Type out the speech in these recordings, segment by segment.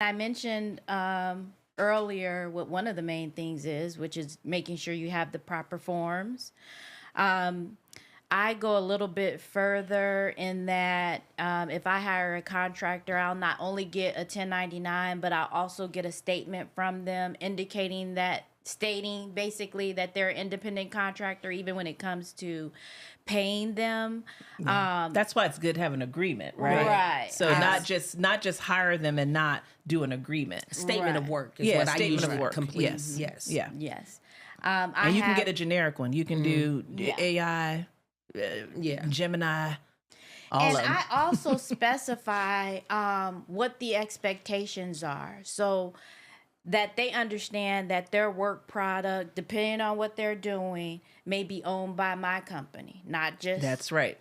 I mentioned earlier what one of the main things is, which is making sure you have the proper forms. Um, I go a little bit further in that if I hire a contractor, I'll not only get a 1099, but I'll also get a statement from them indicating that, stating basically that they're an independent contractor, even when it comes to paying them. That's why it's good to have an agreement, right? Right. So not just hire them and not do an agreement. Statement of Right. work is Yeah, what I statement of usually work. complete. Yes. Yes. Yeah. Yes. And you can get a generic one. You can do Yeah. AI, Yeah. Gemini, all And of them. I also specify what the expectations are, so that they understand that their work product, depending on what they're doing, may be owned by my company, not just That's right.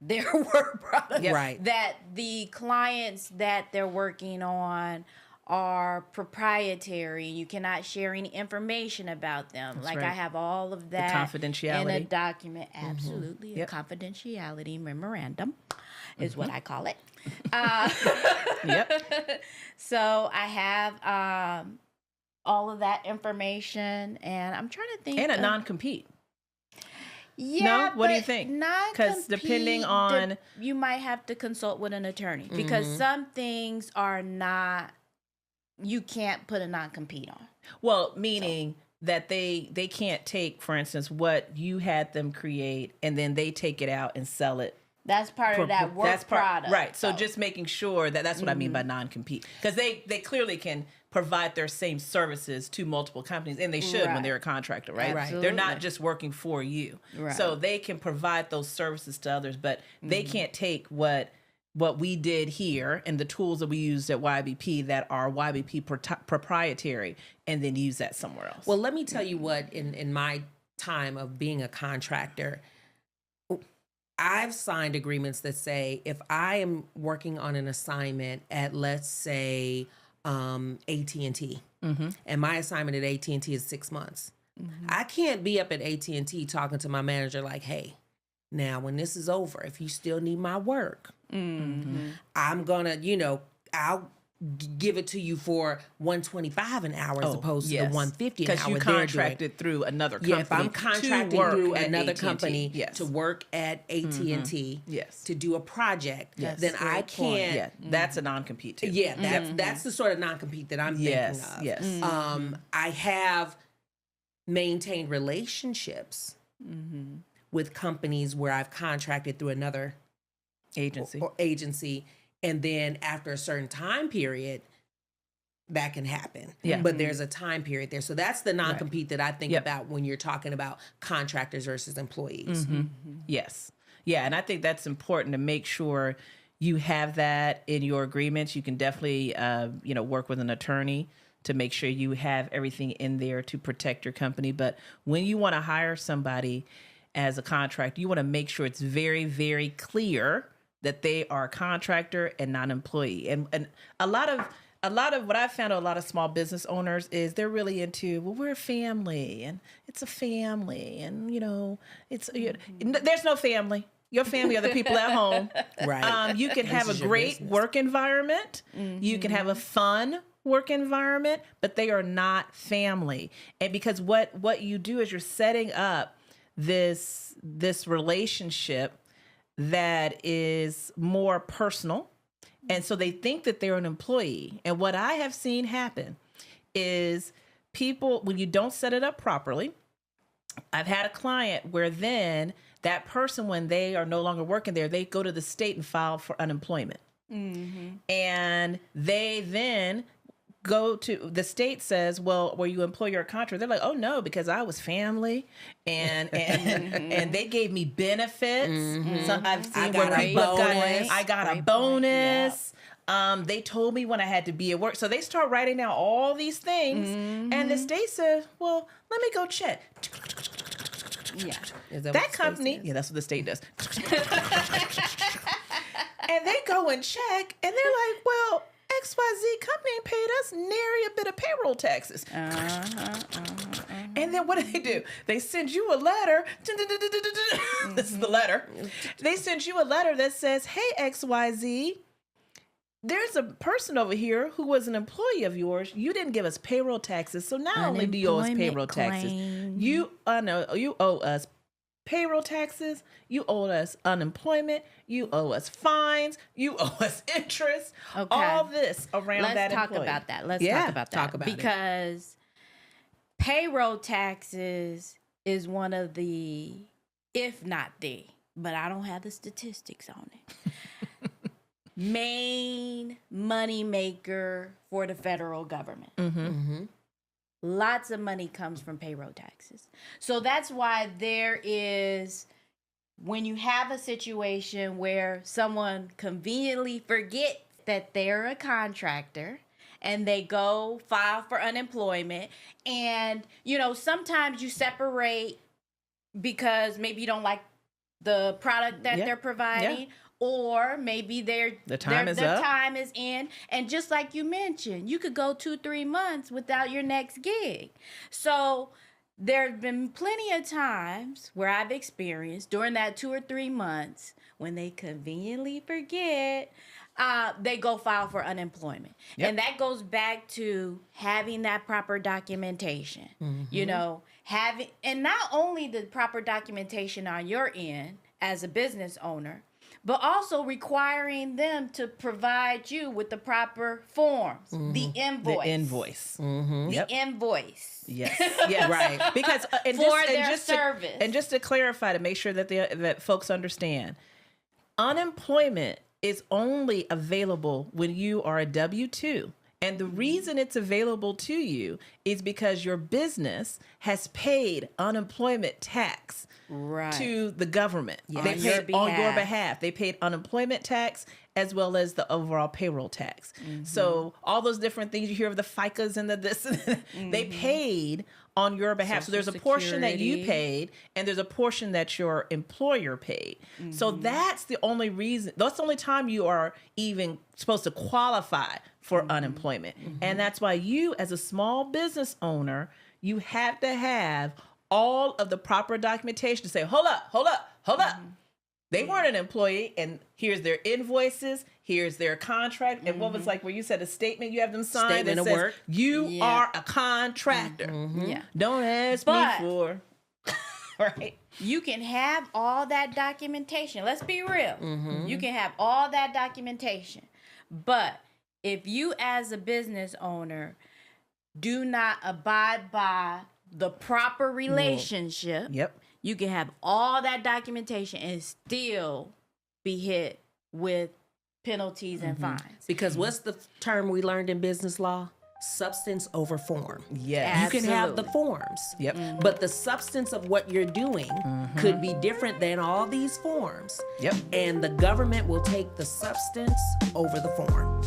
their work product. Yep. Right. That the clients that they're working on are proprietary. You cannot share any information about them. Like I right. have all of that in a confidentiality. document. Absolutely. Yep. A confidentiality memorandum is what I call it. Yep. So I have all of that information, and I'm trying to think. And a of- non-compete. Yeah, No? What do you but think? 'Cause non-compete, depending on- you might have to consult with an attorney because some things are not. You can't put a non-compete on. Well, meaning that they can't take, for instance, what you had them create and then they take it out and sell it. That's part of that work product. Right. So just making sure that that's what I mean by non-compete. Because they clearly can provide their same services to multiple companies, and they should when Right. they're a contractor, right? Right. They're not Absolutely. just working for you. Right. So they can provide those services to others, but they can't take what we did here and the tools that we used at YBP that are YBP proprietary and then use that somewhere else. Well, let me tell you what, in my time of being a contractor, I've signed agreements that say if I am working on an assignment at, let's say, AT&T, and my assignment at AT&T is 6 months, I can't be up at AT&T talking to my manager like, hey, now when this is over, if you still need my work, I'm gonna, I'll give it to you for $125 an hour as opposed to the $150 an hour. Because you they're doing. contracted through another company. Yeah, if I'm contracting to work through at another AT&T. company Yes. to work at AT&T Yes. to do a project, Yes. then I Great point. can't. Yeah, that's a non-compete too. Yeah, that's the sort of non-compete that I'm Yes, thinking of. yes. I have maintained relationships with companies where I've contracted through another Agency. or agency, and then after a certain time period, that can happen. Yeah. But there's a time period there. So that's the non-compete that I think Yep. about when you're talking about contractors versus employees. Yes. Yeah, and I think that's important to make sure you have that in your agreements. You can definitely, work with an attorney to make sure you have everything in there to protect your company. But when you want to hire somebody as a contractor, you want to make sure it's very, very clear that they are a contractor and not an employee. And a lot of what I've found, a lot of small business owners is they're really into, well, we're a family and it's a family and, there's no family. Your family are the people at home. Right. You can have a is your great business. work environment. You can have a fun work environment, but they are not family. And because what you do is you're setting up this relationship that is more personal. And so they think that they're an employee. And what I have seen happen is people, when you don't set it up properly, I've had a client where then that person, when they are no longer working there, they go to the state and file for unemployment. And they then go to the state says, well, were you employee or contractor? They're like, oh no, because I was family and and they gave me benefits. So I've seen where people I got a Great bonus. They told me when I had to be at work. So they start writing down all these things. And the state says, well, let me go check. Yeah. Is what That the state company, says? yeah, that's what the state does. And they go and check, and they're like, well, XYZ company ain't paid us nary a bit of payroll taxes. And then what do? They send you a letter. This is the letter. They send you a letter that says, hey, XYZ, there's a person over here who was an employee of yours. You didn't give us payroll taxes, so not only do you owe us payroll taxes, you owe us payroll taxes, you owe us unemployment, you owe us fines, you owe us interest. Okay. All this around Let's that talk employee. about that. Let's Yeah, talk about that. talk about it. Because payroll taxes is one of the, if not the, but I don't have the statistics on it, main money maker for the federal government. Lots of money comes from payroll taxes. So that's why there is, when you have a situation where someone conveniently forgets that they're a contractor and they go file for unemployment, and sometimes you separate because maybe you don't like the product that they're providing, or maybe their time is up. time is in. And just like you mentioned, you could go 2-3 months without your next gig. So there have been plenty of times where I've experienced during that 2 or 3 months when they conveniently forget, they go file for unemployment. And that goes back to having that proper documentation, having, and not only the proper documentation on your end as a business owner, but also requiring them to provide you with the proper forms, the invoice. The invoice. The invoice. Yes. Yes. Right. Because service. And just to clarify, to make sure that that folks understand, unemployment is only available when you are a W-2. And the reason it's available to you is because your business has paid unemployment tax to the government. They paid on your behalf. They paid unemployment tax as well as the overall payroll tax. So all those different things you hear of the FICAs and the this, they paid on your behalf. So there's a portion that you paid and there's a portion that your employer paid. So that's the only reason, that's the only time you are even supposed to qualify for unemployment. And that's why you, as a small business owner, you have to have all of the proper documentation to say, hold up. They weren't an employee, and here's their invoices, here's their contract, and what was like where you said a statement you have them sign Statement that of says work. you are a contractor. Don't ask me for right. You can have all that documentation. Let's be real. You can have all that documentation. But if you as a business owner do not abide by the proper relationship, you can have all that documentation and still be hit with penalties and fines. Because what's the term we learned in business law? Substance over form. Yes. You can have the forms. But the substance of what you're doing could be different than all these forms. And the government will take the substance over the form.